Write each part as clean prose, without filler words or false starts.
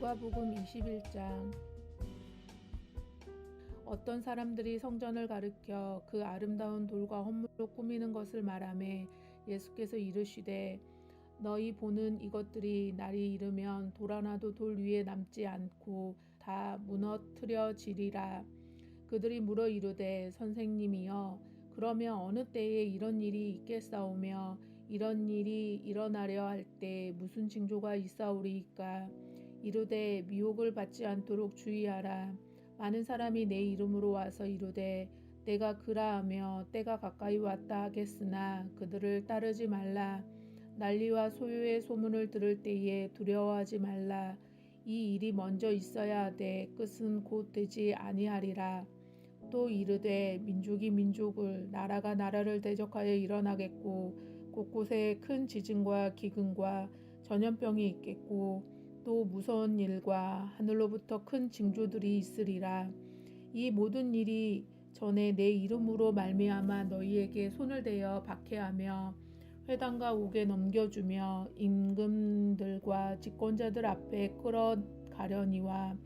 누가복음 21장. 어떤 사람들이 성전을 가리켜 그 아름다운 돌과 헌물로 꾸미는 것을 말하매 예수께서 이르시되 너희 보는 이것들이 날이 이르면 돌 하나도 돌 위에 남지 않고 다 무너뜨려지리라. 그들이 물어 이르되 선생님이여 그러면 어느 때에 이런 일이 있겠사오며 이런 일이 일어나려 할 때 무슨 징조가 있사오리이까. 이르되 미혹을 받지 않도록 주의하라. 많은 사람이 내 이름으로 와서 이르되 내가 그라하며 때가 가까이 왔다 하겠으나 그들을 따르지 말라. 난리와 소요의 소문을 들을 때에 두려워하지 말라. 이 일이 먼저 있어야 하되 끝은 곧 되지 아니하리라. 또 이르되 민족이 민족을 나라가 나라를 대적하여 일어나겠고 곳곳에 큰 지진과 기근과 전염병이 있겠고 또 무서운 일과 하늘로부터 큰 징조들이 있으리라. 이 모든 일이 전에 내 이름으로 말미암아 너희에게 손을 대어 박해하며 회당과 옥에 넘겨주며 임금들과 집권자들 앞에 끌어가려니와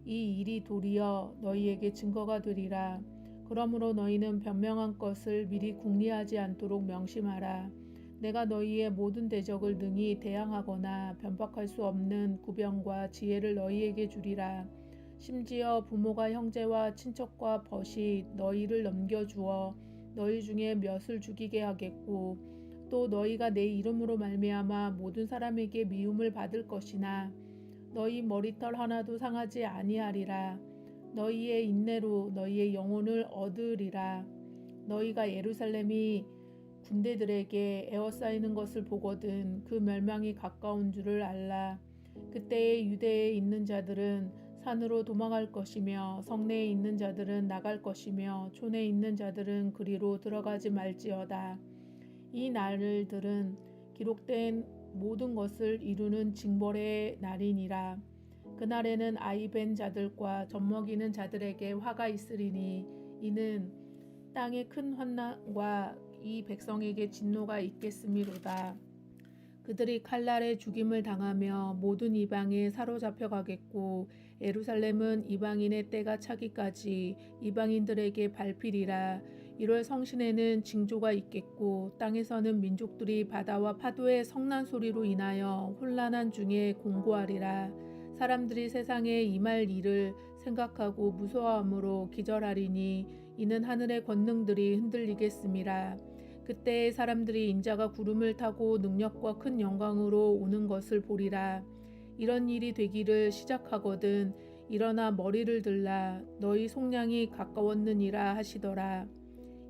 이 일이 도리어 너희에게 증거가 되리라. 그러므로 너희는 변명한 것을 미리 궁리하지 않도록 명심하라. 내가 너희의 모든 대적을 능히 대항하거나 변박할 수 없는 구병과 지혜를 너희에게 주리라. 심지어 부모가 형제와 친척과 벗이 너희를 넘겨주어 너희 중에 몇을 죽이게 하겠고 또 너희가 내 이름으로 말미암아 모든 사람에게 미움을 받을 것이나 너희 머리털 하나도 상하지 아니하리라. 너희의 인내로 너희의 영혼을 얻으리라. 너희가 예루살렘이 군대들에게 에워싸이는 것을 보거든 그 멸망이 가까운 줄을 알라. 그때에 유대에 있는 자들은 산으로 도망할 것이며 성내에 있는 자들은 나갈 것이며 촌에 있는 자들은 그리로 들어가지 말지어다. 이 날들은 기록된 모든 것을 이루는 징벌의 날이니라. 그날에는 아이 벤 자들과 젖먹이는 자들에게 화가 있으리니 이는 땅의 큰 환난과 이 백성에게 진노가 있겠음이로다. 그들이 칼날에 죽임을 당하며 모든 이방에 사로잡혀 가겠고 예루살렘은 이방인의 때가 차기까지 이방인들에게 밟히리라. 1월 성신에는 징조가 있겠고 땅에서는 민족들이 바다와 파도의 성난 소리로 인하여 혼란한 중에 공고하리라. 사람들이 세상에 임할 일을 생각하고 무서워함으로 기절하리니 이는 하늘의 권능들이 흔들리겠음이라. 그때 사람들이 인자가 구름을 타고 능력과 큰 영광으로 오는 것을 보리라. 이런 일이 되기를 시작하거든 일어나 머리를 들라 너희 속량이 가까웠느니라 하시더라.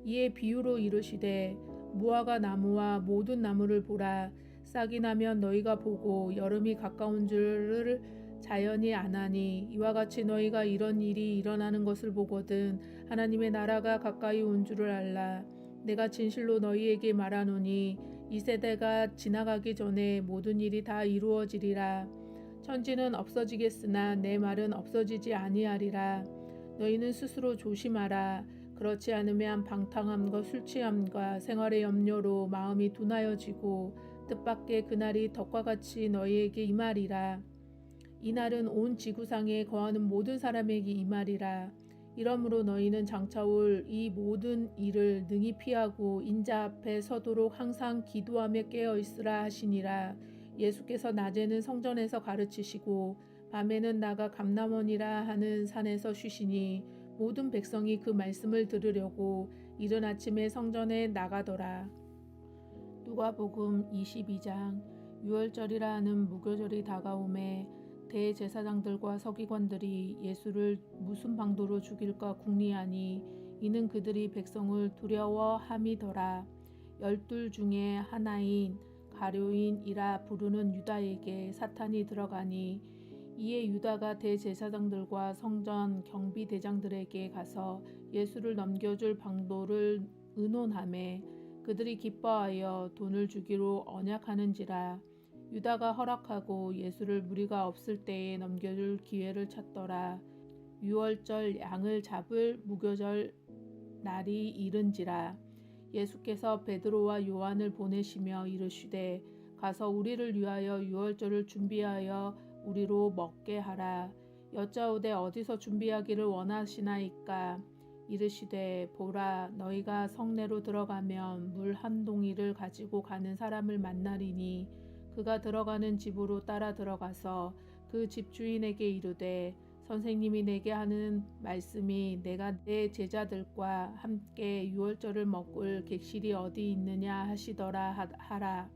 이에 비유로 이르시되 무화과 나무와 모든 나무를 보라. 싹이 나면 너희가 보고 여름이 가까운 줄을 자연이 아나니 이와 같이 너희가 이런 일이 일어나는 것을 보거든 하나님의 나라가 가까이 온 줄을 알라. 내가 진실로 너희에게 말하노니 이 세대가 지나가기 전에 모든 일이 다 이루어지리라. 천지는 없어지겠으나 내 말은 없어지지 아니하리라. 너희는 스스로 조심하라. 그렇지 않으면 방탕함과 술취함과 생활의 염려로 마음이 둔하여지고 뜻밖의 그날이 덕과 같이 너희에게 임하리라. 이 날은 온 지구상에 거하는 모든 사람에게 임하리라. 이러므로 너희는 장차 올 이 모든 일을 능히 피하고 인자 앞에 서도록 항상 기도하며 깨어 있으라 하시니라. 예수께서 낮에는 성전에서 가르치시고 밤에는 나가 감람원이라 하는 산에서 쉬시니 모든 백성이 그 말씀을 들으려고 이른 아침에 성전에 나가더라. 누가복음 22장. 유월절이라 하는 무교절이 다가오매 대제사장들과 서기관들이 예수를 무슨 방도로 죽일까 궁리하니 이는 그들이 백성을 두려워함이더라. 12 중에 하나인 가룟인이라 부르는 유다에게 사탄이 들어가니 이에 유다가 대제사장들과 성전 경비대장들에게 가서 예수를 넘겨줄 방도를 의논하매 그들이 기뻐하여 돈을 주기로 언약하는지라. 유다가 허락하고 예수를 무리가 없을 때에 넘겨줄 기회를 찾더라. 유월절 양을 잡을 무교절 날이 이른지라. 예수께서 베드로와 요한을 보내시며 이르시되 가서 우리를 위하여 유월절을 준비하여 우리로 먹게 하라. 여짜오되 어디서 준비하기를 원하시나이까? 이르시되 보라, 너희가 성내로 들어가면 물 한 동이를 가지고 가는 사람을 만나리니 그가 들어가는 집으로 따라 들어가서 그 집주인에게 이르되 선생님이 내게 하는 말씀이 내가 내 제자들과 함께 유월절을 먹을 객실이 어디 있느냐 하시더라 하라.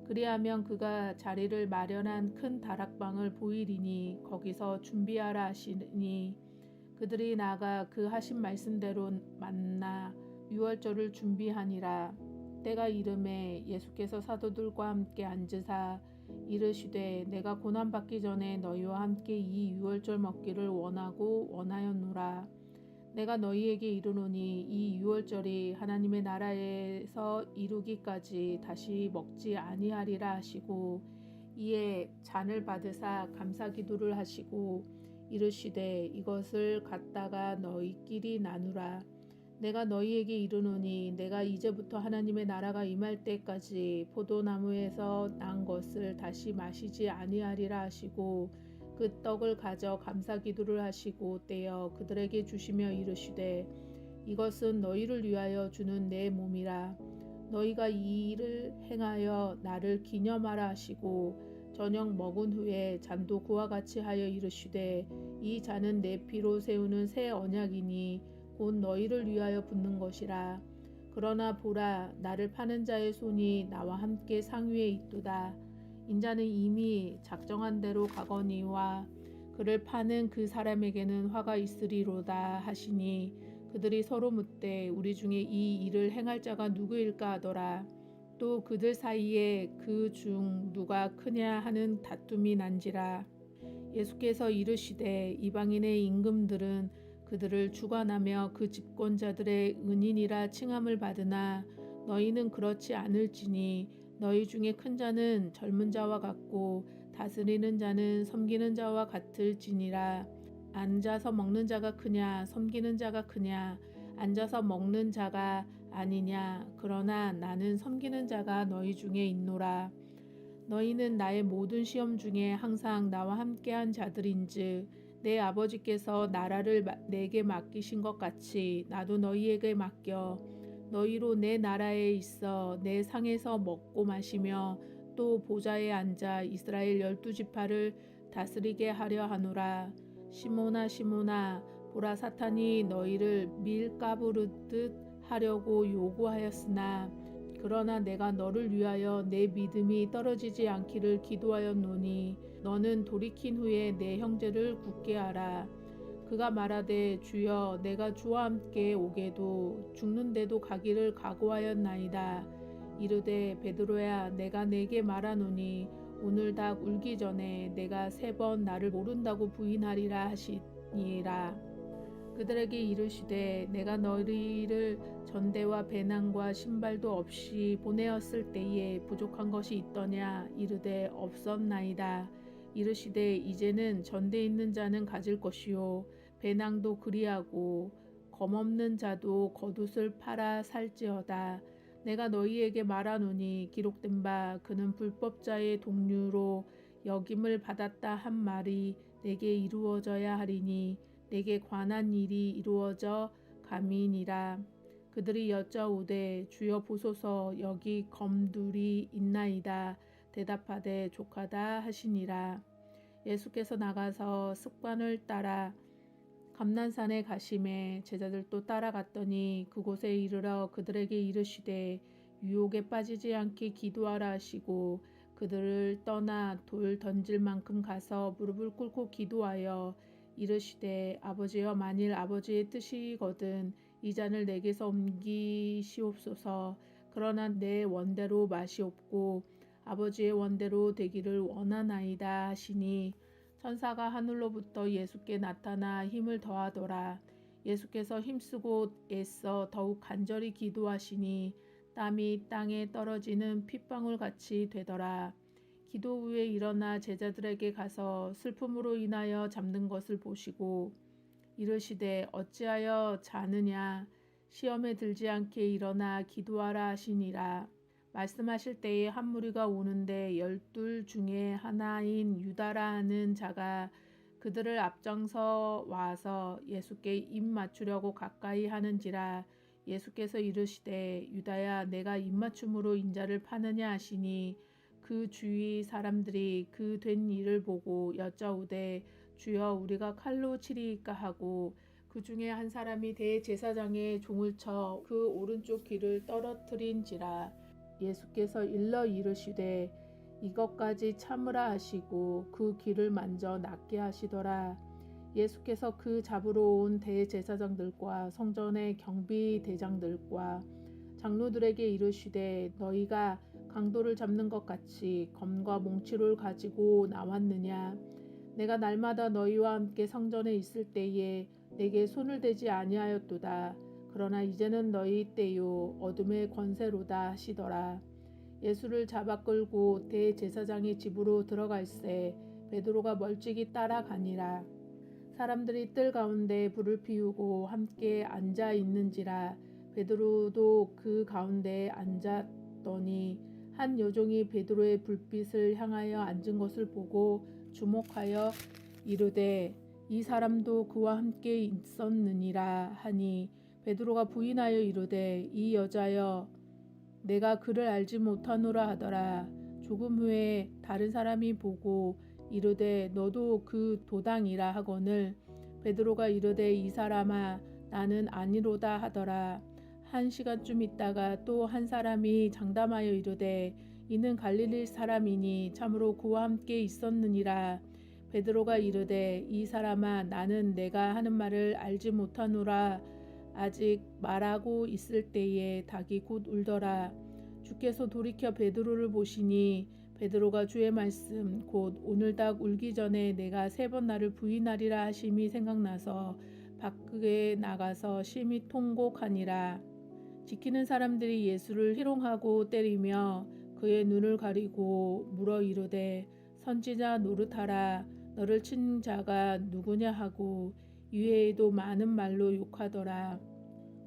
그리하면 그가 자리를 마련한 큰 다락방을 보이리니 거기서 준비하라 하시니 그들이 나가 그 하신 말씀대로 만나 유월절을 준비하니라. 때가 이름에 예수께서 사도들과 함께 앉으사 이르시되 내가 고난 받기 전에 너희와 함께 이 유월절 먹기를 원하였노라. 내가 너희에게 이르노니 이 유월절이 하나님의 나라에서 이루기까지 다시 먹지 아니하리라 하시고 이에 잔을 받으사 감사기도를 하시고 이르시되 이것을 갖다가 너희끼리 나누라. 내가 너희에게 이르노니 내가 이제부터 하나님의 나라가 임할 때까지 포도나무에서 난 것을 다시 마시지 아니하리라 하시고 그 떡을 가져 감사기도를 하시고 떼어 그들에게 주시며 이르시되 이것은 너희를 위하여 주는 내 몸이라. 너희가 이 일을 행하여 나를 기념하라 하시고 저녁 먹은 후에 잔도 그와 같이 하여 이르시되 이 잔은 내 피로 세우는 새 언약이니 곧 너희를 위하여 붓는 것이라. 그러나 보라, 나를 파는 자의 손이 나와 함께 상위에 있도다. 인자는 이미 작정한 대로 가거니와 그를 파는 그 사람에게는 화가 있으리로다 하시니 그들이 서로 묻되 우리 중에 이 일을 행할 자가 누구일까 하더라. 또 그들 사이에 그 중 누가 크냐 하는 다툼이 난지라. 예수께서 이르시되 이방인의 임금들은 그들을 주관하며 그 집권자들의 은인이라 칭함을 받으나 너희는 그렇지 않을지니 너희 중에 큰 자는 젊은 자와 같고 다스리는 자는 섬기는 자와 같을지니라. 앉아서 먹는 자가 크냐 섬기는 자가 크냐? 앉아서 먹는 자가 아니냐? 그러나 나는 섬기는 자가 너희 중에 있노라. 너희는 나의 모든 시험 중에 항상 나와 함께한 자들인즉 내 아버지께서 나라를 내게 맡기신 것 같이 나도 너희에게 맡겨 너희로 내 나라에 있어 내 상에서 먹고 마시며 또 보좌에 앉아 이스라엘 12지파를 다스리게 하려 하노라. 시몬아 시몬아, 보라, 사탄이 너희를 밀 까부르듯 하려고 요구하였으나 그러나 내가 너를 위하여 내 믿음이 떨어지지 않기를 기도하였노니 너는 돌이킨 후에 내 형제를 굳게 하라. 그가 말하되 주여 내가 주와 함께 오게도 죽는데도 가기를 각오하였나이다. 이르되 베드로야 내가 내게 말하노니 오늘 닭 울기 전에 내가 3번 나를 모른다고 부인하리라 하시니라. 그들에게 이르시되 내가 너희를 전대와 배낭과 신발도 없이 보내었을 때에 부족한 것이 있더냐? 이르되 없었나이다. 이르시되 이제는 전대 있는 자는 가질 것이요 배낭도 그리하고 검없는 자도 겉옷을 팔아 살지어다. 내가 너희에게 말하노니 기록된 바 그는 불법자의 동류로 여김을 받았다 한 말이 내게 이루어져야 하리니 내게 관한 일이 이루어져 감이니라. 그들이 여짜오되 주여 보소서 여기 검둘이 있나이다. 대답하되 족하다 하시니라. 예수께서 나가서 습관을 따라 감난산에 가심에 제자들도 따라갔더니 그곳에 이르러 그들에게 이르시되 유혹에 빠지지 않게 기도하라 하시고 그들을 떠나 돌 던질 만큼 가서 무릎을 꿇고 기도하여 이르시되 아버지여 만일 아버지의 뜻이거든 이 잔을 내게서 옮기시옵소서. 그러나 내 원대로 마시옵고 아버지의 원대로 되기를 원하나이다 하시니 천사가 하늘로부터 예수께 나타나 힘을 더하더라. 예수께서 힘쓰고 애써 더욱 간절히 기도하시니 땀이 땅에 떨어지는 핏방울 같이 되더라. 기도 후에 일어나 제자들에게 가서 슬픔으로 인하여 잠든 것을 보시고 이르시되 어찌하여 자느냐? 시험에 들지 않게 일어나 기도하라 하시니라. 말씀하실 때에 한 무리가 오는데 12 중에 하나인 유다라는 자가 그들을 앞장서 와서 예수께 입 맞추려고 가까이 하는지라. 예수께서 이르시되 유다야 내가 입맞춤으로 인자를 파느냐 하시니 그 주위 사람들이 그 된 일을 보고 여짜오되 주여 우리가 칼로 치리이까 하고 그 중에 한 사람이 대제사장의 종을 쳐 그 오른쪽 귀를 떨어뜨린지라. 예수께서 일러 이르시되 이것까지 참으라 하시고 그 귀를 만져 낫게 하시더라. 예수께서 그 잡으러 온 대제사장들과 성전의 경비대장들과 장로들에게 이르시되 너희가 강도를 잡는 것 같이 검과 몽치를 가지고 나왔느냐. 내가 날마다 너희와 함께 성전에 있을 때에 내게 손을 대지 아니하였도다. 그러나 이제는 너희 때요 어둠의 권세로다 하시더라. 예수를 잡아 끌고 대제사장의 집으로 들어갈새 베드로가 멀찍이 따라가니라. 사람들이 뜰 가운데 불을 피우고 함께 앉아 있는지라. 베드로도 그 가운데에 앉았더니 한 여종이 베드로의 불빛을 향하여 앉은 것을 보고 주목하여 이르되 이 사람도 그와 함께 있었느니라 하니 베드로가 부인하여 이르되 이 여자여 내가 그를 알지 못하노라 하더라. 조금 후에 다른 사람이 보고 이르되 너도 그 도당이라 하거늘 베드로가 이르되 이 사람아 나는 아니로다 하더라. 1시간쯤 있다가 또 한 사람이 장담하여 이르되 이는 갈릴리 사람이니 참으로 그와 함께 있었느니라. 베드로가 이르되 이 사람아 나는 내가 하는 말을 알지 못하노라. 아직 말하고 있을 때에 닭이 곧 울더라. 주께서 돌이켜 베드로를 보시니 베드로가 주의 말씀 곧 오늘 닭 울기 전에 내가 3번 나를 부인하리라 하심이 생각나서 밖에 나가서 심히 통곡하니라. 지키는 사람들이 예수를 희롱하고 때리며 그의 눈을 가리고 물어 이르되 선지자 노릇하라. 너를 친 자가 누구냐 하고 이외에도 많은 말로 욕하더라.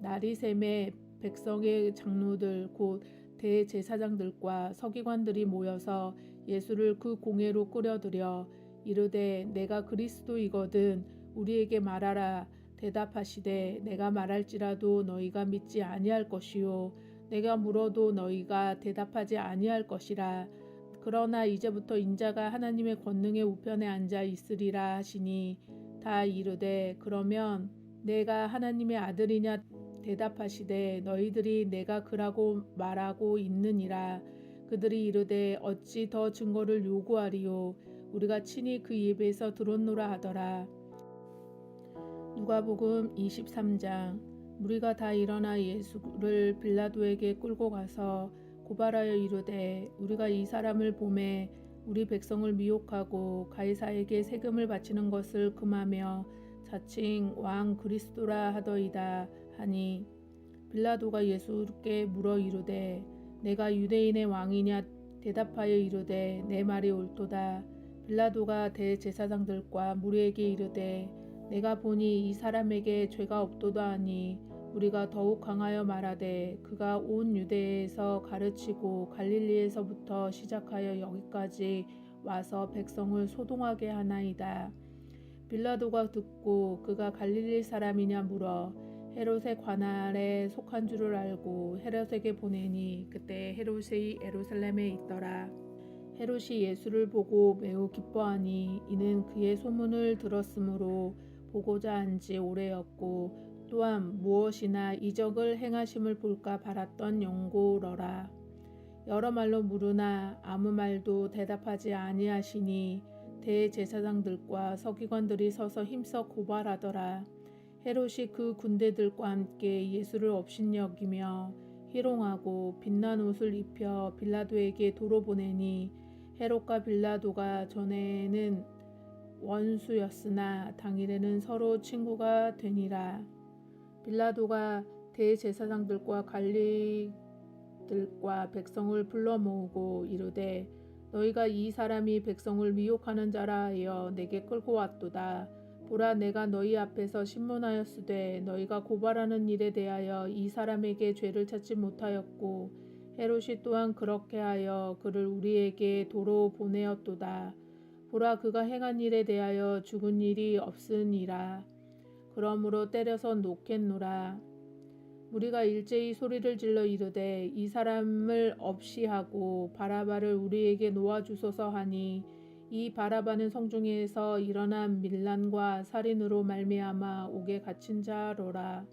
날이 새매 백성의 장로들 곧 대제사장들과 서기관들이 모여서 예수를 그 공회로 끌어들여 이르되 내가 그리스도이거든 우리에게 말하라. 대답하시되 내가 말할지라도 너희가 믿지 아니할 것이요 내가 물어도 너희가 대답하지 아니할 것이라. 그러나 이제부터 인자가 하나님의 권능의 우편에 앉아 있으리라 하시니 다 이르되 그러면 내가 하나님의 아들이냐. 대답하시되 너희들이 내가 그라고 말하고 있느니라. 그들이 이르되 어찌 더 증거를 요구하리요. 우리가 친히 그 입에서 들었노라 하더라. 누가복음 23장. 무리가 다 일어나 예수를 빌라도에게 끌고 가서 고발하여 이르되 우리가 이 사람을 보매 우리 백성을 미혹하고 가이사에게 세금을 바치는 것을 금하며 자칭 왕 그리스도라 하더이다 하니 빌라도가 예수께 물어 이르되 내가 유대인의 왕이냐. 대답하여 이르되 내 말이 옳도다. 빌라도가 대제사장들과 무리에게 이르되 내가 보니 이 사람에게 죄가 없도다 하니 우리가 더욱 강하여 말하되 그가 온 유대에서 가르치고 갈릴리에서부터 시작하여 여기까지 와서 백성을 소동하게 하나이다. 빌라도가 듣고 그가 갈릴리 사람이냐 물어 헤롯의 관할에 속한 줄을 알고 헤롯에게 보내니 그때 헤롯이 예루살렘에 있더라. 헤롯이 예수를 보고 매우 기뻐하니 이는 그의 소문을 들었으므로 보고자 한 지 오래였고 또한 무엇이나 이적을 행하심을 볼까 바랐던 영고러라. 여러 말로 물으나 아무 말도 대답하지 아니하시니 대제사장들과 서기관들이 서서 힘써 고발하더라. 헤롯이 그 군대들과 함께 예수를 업신여기며 희롱하고 빛난 옷을 입혀 빌라도에게 도로 보내니 헤롯과 빌라도가 전에는 원수였으나 당일에는 서로 친구가 되니라. 빌라도가 대제사장들과 관리들과 백성을 불러 모으고 이르되 너희가 이 사람이 백성을 미혹하는 자라 하여 내게 끌고 왔도다. 보라 내가 너희 앞에서 신문하였으되 너희가 고발하는 일에 대하여 이 사람에게 죄를 찾지 못하였고 헤롯이 또한 그렇게 하여 그를 우리에게 도로 보내었도다. 보라, 그가 행한 일에 대하여 죽은 일이 없으니라. 그러므로 때려서 놓겠노라. 우리가 일제히 소리를 질러 이르되 이 사람을 없이 하고 바라바를 우리에게 놓아주소서 하니, 이 바라바는 성중에서 일어난 밀란과 살인으로 말미암아 옥에 갇힌 자로라.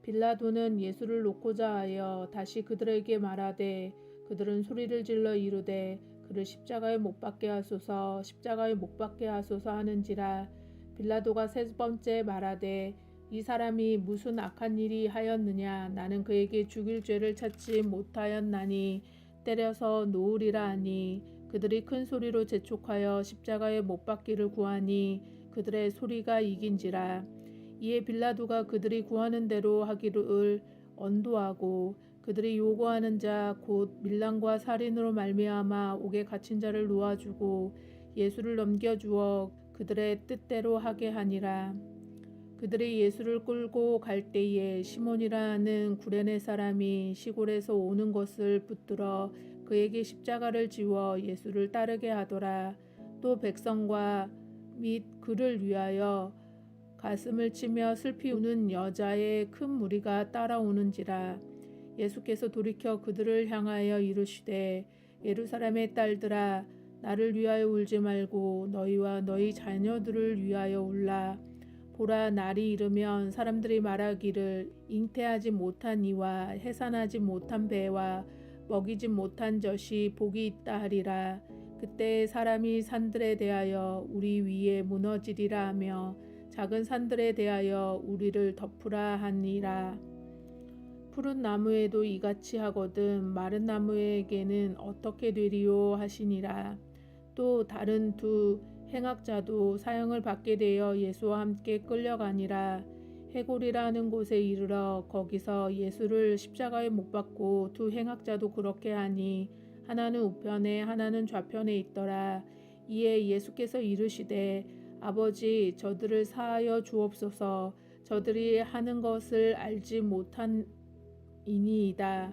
빌라도는 예수를 놓고자 하여 다시 그들에게 말하되, 그들은 소리를 질러 이르되 그를 십자가에 못 박게 하소서, 십자가에 못 박게 하소서 하는지라. 빌라도가 세 번째 말하되, 이 사람이 무슨 악한 일이 하였느냐? 나는 그에게 죽일 죄를 찾지 못하였나니 때려서 놓으리라 하니, 그들이 큰 소리로 재촉하여 십자가에 못 박기를 구하니 그들의 소리가 이긴지라. 이에 빌라도가 그들이 구하는 대로 하기를 언도하고, 그들이 요구하는 자 곧 밀란과 살인으로 말미암아 옥에 갇힌 자를 놓아주고 예수를 넘겨주어 그들의 뜻대로 하게 하니라. 그들이 예수를 끌고 갈 때에 시몬이라는 구레네 사람이 시골에서 오는 것을 붙들어 그에게 십자가를 지워 예수를 따르게 하더라. 또 백성과 및 그를 위하여 가슴을 치며 슬피 우는 여자의 큰 무리가 따라오는지라. 예수께서 돌이켜 그들을 향하여 이르시되, 예루살렘의 딸들아, 나를 위하여 울지 말고 너희와 너희 자녀들을 위하여 울라. 보라, 날이 이르면 사람들이 말하기를 잉태하지 못한 이와 해산하지 못한 배와 먹이지 못한 젖이 복이 있다 하리라. 그때 사람이 산들에 대하여 우리 위에 무너지리라 하며 작은 산들에 대하여 우리를 덮으라 하니라. 푸른 나무에도 이같이 하거든 마른 나무에게는 어떻게 되리요 하시니라. 또 다른 두 행악자도 사형을 받게 되어 예수와 함께 끌려가니라. 해골이라는 곳에 이르러 거기서 예수를 십자가에 못 박고 두 행악자도 그렇게 하니 하나는 우편에 하나는 좌편에 있더라. 이에 예수께서 이르시되, 아버지, 저들을 사하여 주옵소서. 저들이 하는 것을 알지 못하니이다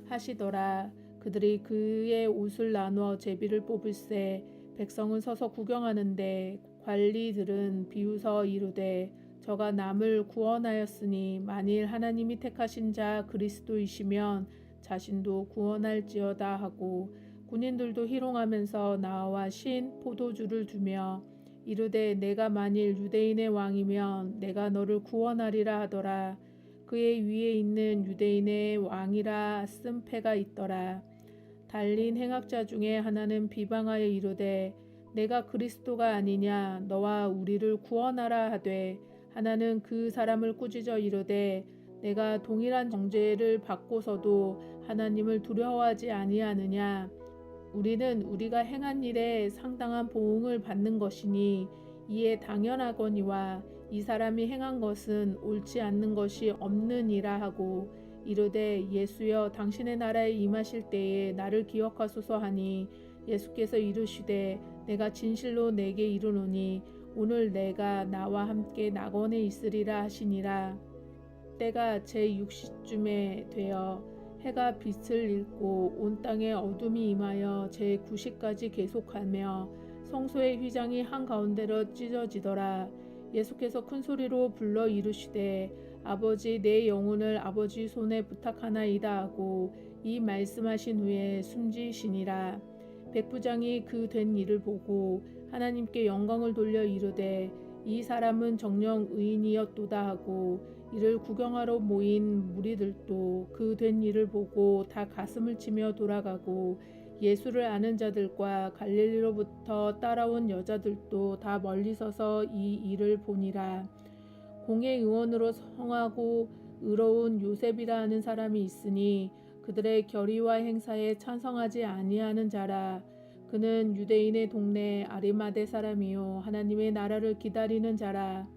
하시더라. 그들이 그의 옷을 나누어 제비를 뽑을세 백성은 서서 구경하는데 관리들은 비웃어 이르되, 저가 남을 구원하였으니 만일 하나님이 택하신 자 그리스도이시면 자신도 구원할지어다 하고, 군인들도 희롱하면서 나와 신 포도주를 두며 이르되, 내가 만일 유대인의 왕이면 내가 너를 구원하리라 하더라. 그의 위에 있는 유대인의 왕이라 쓴 패가 있더라. 달린 행악자 중에 하나는 비방하여 이르되, 내가 그리스도가 아니냐? 너와 우리를 구원하라 하되, 하나는 그 사람을 꾸짖어 이르되, 내가 동일한 정죄를 받고서도 하나님을 두려워하지 아니하느냐? 우리는 우리가 행한 일에 상당한 보응을 받는 것이니 이에 당연하거니와 이 사람이 행한 것은 옳지 않는 것이 없느니라 하고, 이르되, 예수여, 당신의 나라에 임하실 때에 나를 기억하소서 하니, 예수께서 이르시되, 내가 진실로 내게 이르노니 오늘 내가 나와 함께 낙원에 있으리라 하시니라. 때가 제6시쯤에 되어 해가 빛을 잃고 온 땅에 어둠이 임하여 제9시까지 계속하며 성소의 휘장이 한가운데로 찢어지더라. 예수께서 큰 소리로 불러 이르시되, 아버지, 내 영혼을 아버지 손에 부탁하나이다 하고 이 말씀하신 후에 숨지시니라. 백부장이 그 된 일을 보고 하나님께 영광을 돌려 이르되, 이 사람은 정녕 의인이었도다 하고, 이를 구경하러 모인 무리들도 그 된 일을 보고 다 가슴을 치며 돌아가고, 예수를 아는 자들과 갈릴리로부터 따라온 여자들도 다 멀리 서서 이 일을 보니라. 공회 의원으로 성하고 의로운 요셉이라 하는 사람이 있으니 그들의 결의와 행사에 찬성하지 아니하는 자라. 그는 유대인의 동네 아리마대 사람이요 하나님의 나라를 기다리는 자라.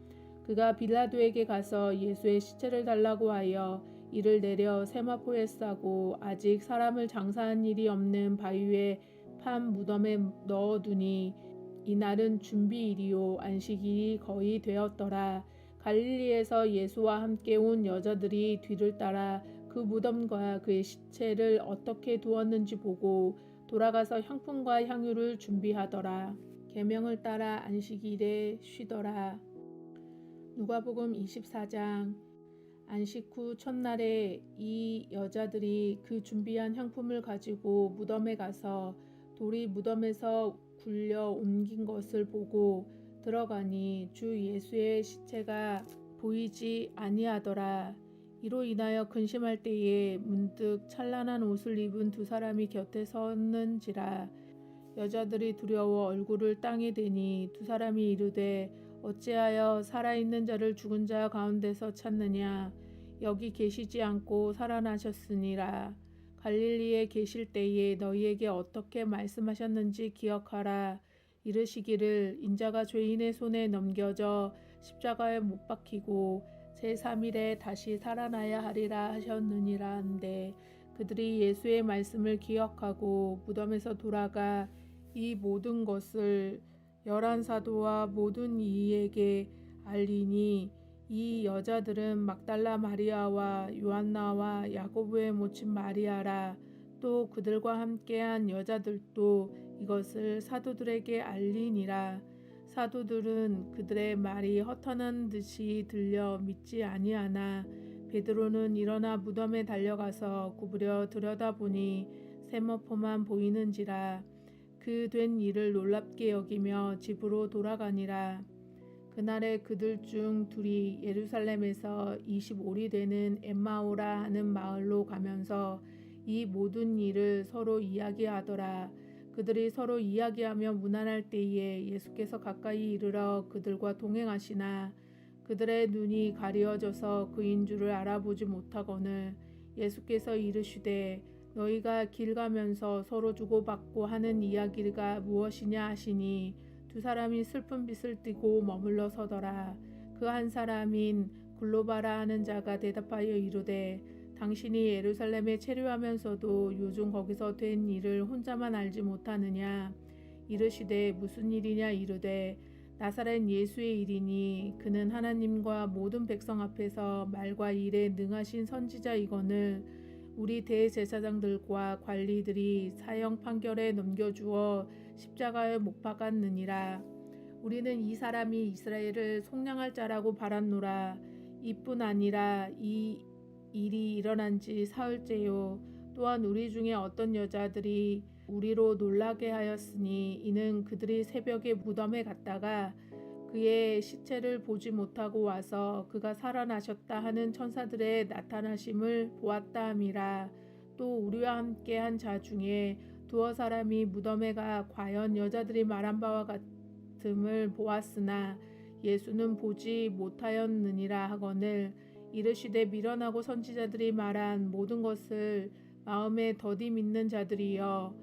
그가 빌라도에게 가서 예수의 시체를 달라고 하여 이를 내려 세마포에 싸고 아직 사람을 장사한 일이 없는 바위에 판 무덤에 넣어두니, 이날은 준비일이요 안식일이 거의 되었더라. 갈릴리에서 예수와 함께 온 여자들이 뒤를 따라 그 무덤과 그의 시체를 어떻게 두었는지 보고 돌아가서 향품과 향유를 준비하더라. 계명을 따라 안식일에 쉬더라. 누가복음 24장. 안식 후 첫날에 이 여자들이 그 준비한 향품을 가지고 무덤에 가서 돌이 무덤에서 굴려 옮긴 것을 보고 들어가니 주 예수의 시체가 보이지 아니하더라. 이로 인하여 근심할 때에 문득 찬란한 옷을 입은 두 사람이 곁에 섰는지라. 여자들이 두려워 얼굴을 땅에 대니 두 사람이 이르되 어찌하여 살아있는 자를 죽은 자 가운데서 찾느냐. 여기 계시지 않고 살아나셨으니라. 갈릴리에 계실 때에 너희에게 어떻게 말씀하셨는지 기억하라. 이르시기를 인자가 죄인의 손에 넘겨져 십자가에 못 박히고 제3일에 다시 살아나야 하리라 하셨느니라 한데, 그들이 예수의 말씀을 기억하고 무덤에서 돌아가 이 모든 것을 11사도와 모든 이에게 알리니, 이 여자들은 막달라 마리아와 요한나와 야고보의 모친 마리아라. 또 그들과 함께한 여자들도 이것을 사도들에게 알리니라. 사도들은 그들의 말이 허탄한 듯이 들려 믿지 아니하나 베드로는 일어나 무덤에 달려가서 구부려 들여다보니 세모포만 보이는지라. 그 된 일을 놀랍게 여기며 집으로 돌아가니라. 그날에 그들 중 둘이 예루살렘에서 25리 되는 엠마오라 하는 마을로 가면서 이 모든 일을 서로 이야기하더라. 그들이 서로 이야기하며 무난할 때에 예수께서 가까이 이르러 그들과 동행하시나 그들의 눈이 가리어져서 그인 줄을 알아보지 못하거늘 예수께서 이르시되 너희가 길 가면서 서로 주고받고 하는 이야기가 무엇이냐 하시니 두 사람이 슬픈 빛을 띠고 머물러 서더라. 그 한 사람인 글로바라 하는 자가 대답하여 이르되 당신이 예루살렘에 체류하면서도 요즘 거기서 된 일을 혼자만 알지 못하느냐. 이르시되 무슨 일이냐. 이르되 나사렛 예수의 일이니 그는 하나님과 모든 백성 앞에서 말과 일에 능하신 선지자이거늘 우리 대제사장들과 관리들이 사형 판결에 넘겨주어 십자가에 못 박았느니라. 우리는 이 사람이 이스라엘을 속량할 자라고 바랐노라. 이뿐 아니라 이 일이 일어난 지 사흘째요. 또한 우리 중에 어떤 여자들이 우리로 놀라게 하였으니 이는 그들이 새벽에 무덤에 갔다가 그의 시체를 보지 못하고 와서 그가 살아나셨다 하는 천사들의 나타나심을 보았다 함이라. 또 우리와 함께 한 자 중에 두어 사람이 무덤에 가 과연 여자들이 말한 바와 같음을 보았으나 예수는 보지 못하였느니라 하거늘 이르시되 미련하고 선지자들이 말한 모든 것을 마음에 더디 믿는 자들이여,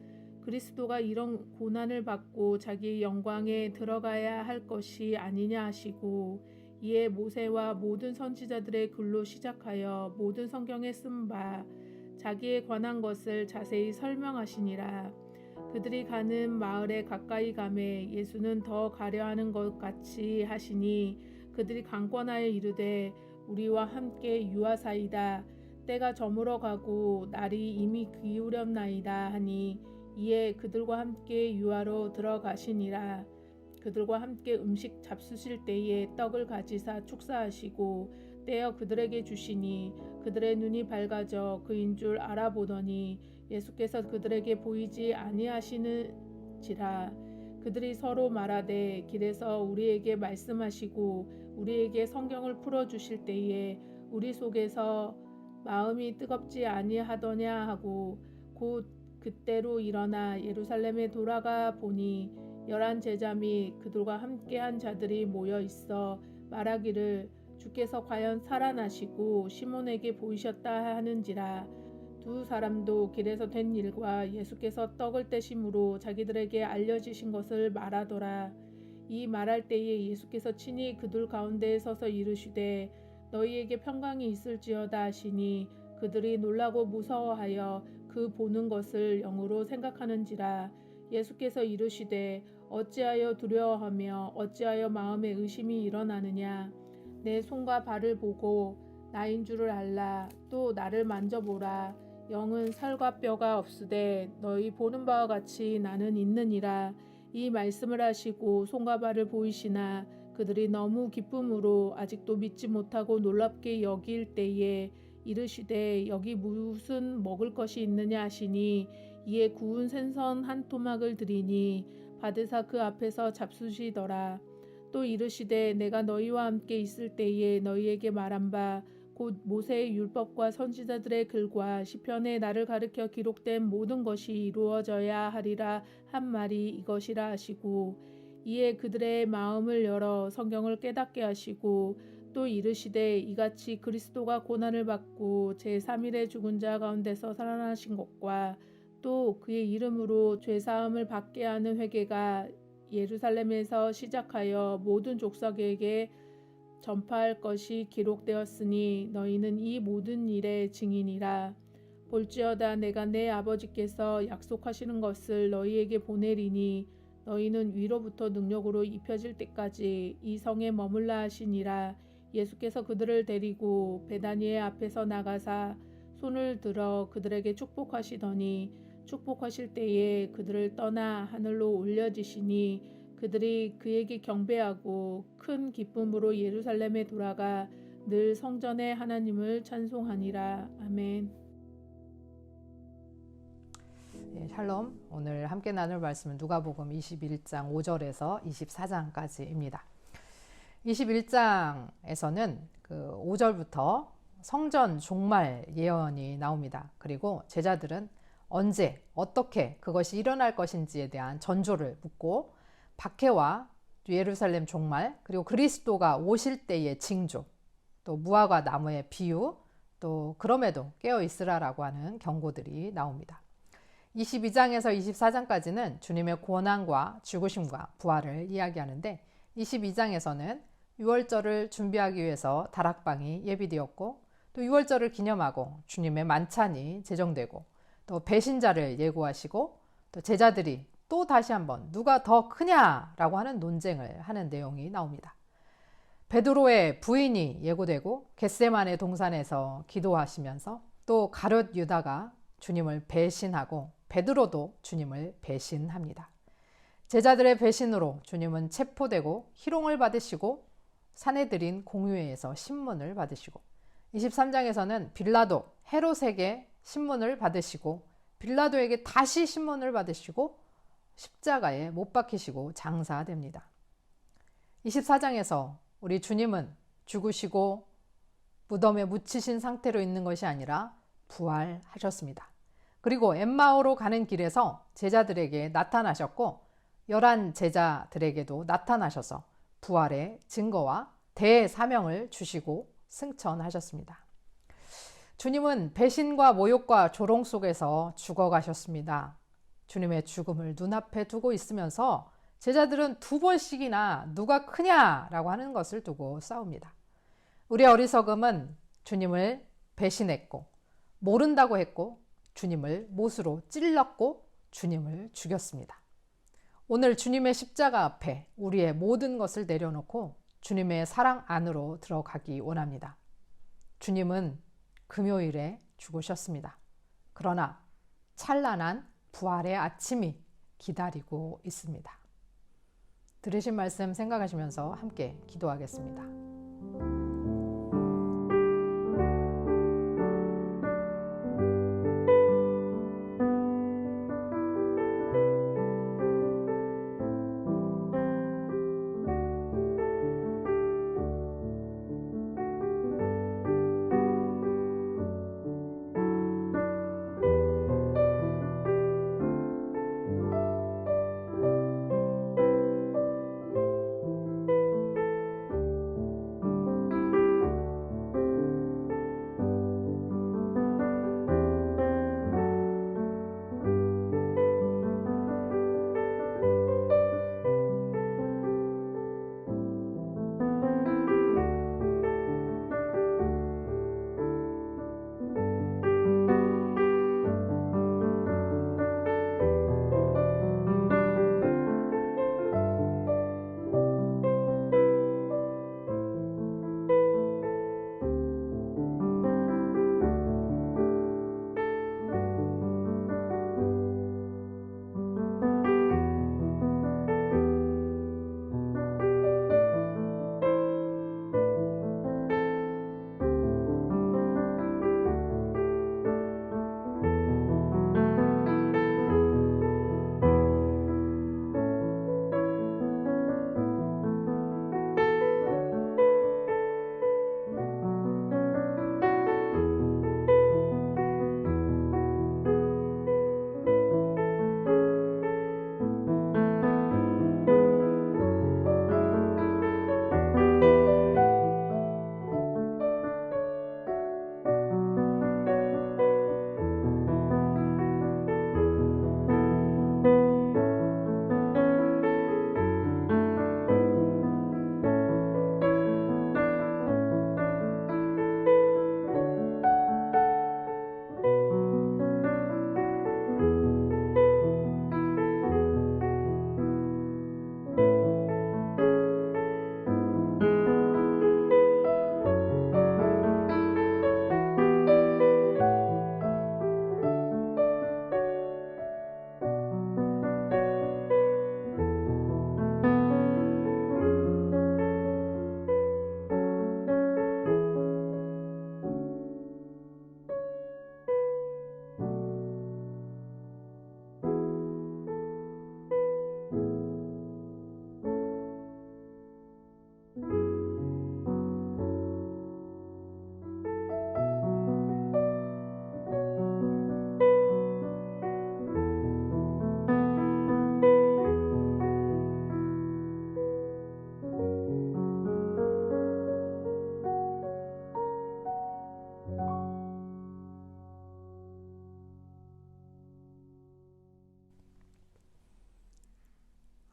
그리스도가 이런 고난을 받고 자기의 영광에 들어가야 할 것이 아니냐 하시고 이에 모세와 모든 선지자들의 글로 시작하여 모든 성경에 쓴 바 자기에 관한 것을 자세히 설명하시니라. 그들이 가는 마을에 가까이 가매 예수는 더 가려 하는 것 같이 하시니 그들이 강권하여 이르되 우리와 함께 유하사이다. 때가 저물어 가고 날이 이미 기울었나이다 하니 이에 그들과 함께 유하로 들어가시니라. 그들과 함께 음식 잡수실 때에 떡을 가지사 축사하시고 떼어 그들에게 주시니 그들의 눈이 밝아져 그인 줄 알아보더니 예수께서 그들에게 보이지 아니하시는지라. 그들이 서로 말하되 길에서 우리에게 말씀하시고 우리에게 성경을 풀어주실 때에 우리 속에서 마음이 뜨겁지 아니하더냐 하고 곧 그때로 일어나 예루살렘에 돌아가 보니 11 제자 및 그들과 함께한 자들이 모여 있어 말하기를 주께서 과연 살아나시고 시몬에게 보이셨다 하는지라. 두 사람도 길에서 된 일과 예수께서 떡을 떼심으로 자기들에게 알려지신 것을 말하더라. 이 말할 때에 예수께서 친히 그들 가운데에 서서 이르시되 너희에게 평강이 있을지어다 하시니 그들이 놀라고 무서워하여 그 보는 것을 영으로 생각하는지라. 예수께서 이르시되 어찌하여 두려워하며 어찌하여 마음에 의심이 일어나느냐. 내 손과 발을 보고 나인 줄을 알라. 또 나를 만져보라. 영은 살과 뼈가 없으되 너희 보는 바와 같이 나는 있느니라. 이 말씀을 하시고 손과 발을 보이시나 그들이 너무 기쁨으로 아직도 믿지 못하고 놀랍게 여길 때에 이르시되 여기 무슨 먹을 것이 있느냐 하시니 이에 구운 생선 한 토막을 드리니 받으사 그 앞에서 잡수시더라. 또 이르시되 내가 너희와 함께 있을 때에 너희에게 말한 바 곧 모세의 율법과 선지자들의 글과 시편에 나를 가르쳐 기록된 모든 것이 이루어져야 하리라 한 말이 이것이라 하시고 이에 그들의 마음을 열어 성경을 깨닫게 하시고 또 이르시되 이같이 그리스도가 고난을 받고 제3일에 죽은 자 가운데서 살아나신 것과 또 그의 이름으로 죄사함을 받게 하는 회개가 예루살렘에서 시작하여 모든 족속에게 전파할 것이 기록되었으니 너희는 이 모든 일의 증인이라. 볼지어다 내가 내 아버지께서 약속하시는 것을 너희에게 보내리니 너희는 위로부터 능력으로 입혀질 때까지 이 성에 머물라 하시니라. 예수께서 그들을 데리고 베다니의 앞에서 나가사 손을 들어 그들에게 축복하시더니 축복하실 때에 그들을 떠나 하늘로 올려지시니 그들이 그에게 경배하고 큰 기쁨으로 예루살렘에 돌아가 늘 성전에 하나님을 찬송하니라. 아멘. 샬롬. 오늘 함께 나눌 말씀은 누가복음 21장 5절에서 24장까지입니다. 21장에서는 그 5절부터 성전 종말 예언이 나옵니다. 그리고 제자들은 언제 어떻게 그것이 일어날 것인지에 대한 전조를 묻고 박해와 예루살렘 종말, 그리고 그리스도가 오실 때의 징조, 또 무화과 나무의 비유, 또 그럼에도 깨어 있으라라고 하는 경고들이 나옵니다. 22장에서 24장까지는 주님의 고난과 죽으심과 부활을 이야기하는데 22장에서는 유월절을 준비하기 위해서 다락방이 예비되었고 또 유월절을 기념하고 주님의 만찬이 제정되고 또 배신자를 예고하시고 또 제자들이 또 다시 한번 누가 더 크냐라고 하는 논쟁을 하는 내용이 나옵니다. 베드로의 부인이 예고되고 겟세마네 동산에서 기도하시면서 또 가룟 유다가 주님을 배신하고 베드로도 주님을 배신합니다. 제자들의 배신으로 주님은 체포되고 희롱을 받으시고 사내들인 공유회에서 신문을 받으시고 23장에서는 빌라도 헤롯에게 신문을 받으시고 빌라도에게 다시 신문을 받으시고 십자가에 못 박히시고 장사됩니다. 24장에서 우리 주님은 죽으시고 무덤에 묻히신 상태로 있는 것이 아니라 부활하셨습니다. 그리고 엠마오로 가는 길에서 제자들에게 나타나셨고 11 제자들에게도 나타나셔서 부활의 증거와 대사명을 주시고 승천하셨습니다. 주님은 배신과 모욕과 조롱 속에서 죽어가셨습니다. 주님의 죽음을 눈앞에 두고 있으면서 제자들은 2번씩이나 누가 크냐라고 하는 것을 두고 싸웁니다. 우리의 어리석음은 주님을 배신했고 모른다고 했고 주님을 못으로 찔렀고 주님을 죽였습니다. 오늘 주님의 십자가 앞에 우리의 모든 것을 내려놓고 주님의 사랑 안으로 들어가기 원합니다. 주님은 금요일에 죽으셨습니다. 그러나 찬란한 부활의 아침이 기다리고 있습니다. 들으신 말씀 생각하시면서 함께 기도하겠습니다.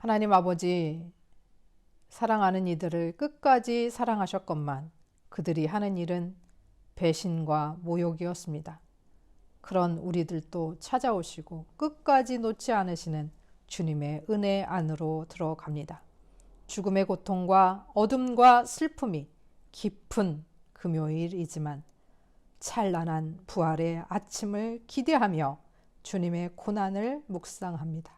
하나님 아버지, 사랑하는 이들을 끝까지 사랑하셨건만 그들이 하는 일은 배신과 모욕이었습니다. 그런 우리들도 찾아오시고 끝까지 놓지 않으시는 주님의 은혜 안으로 들어갑니다. 죽음의 고통과 어둠과 슬픔이 깊은 금요일이지만 찬란한 부활의 아침을 기대하며 주님의 고난을 묵상합니다.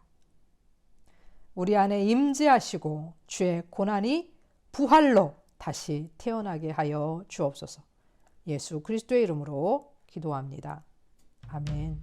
우리 안에 임재하시고 주의 고난이 부활로 다시 태어나게 하여 주옵소서. 예수 그리스도의 이름으로 기도합니다. 아멘.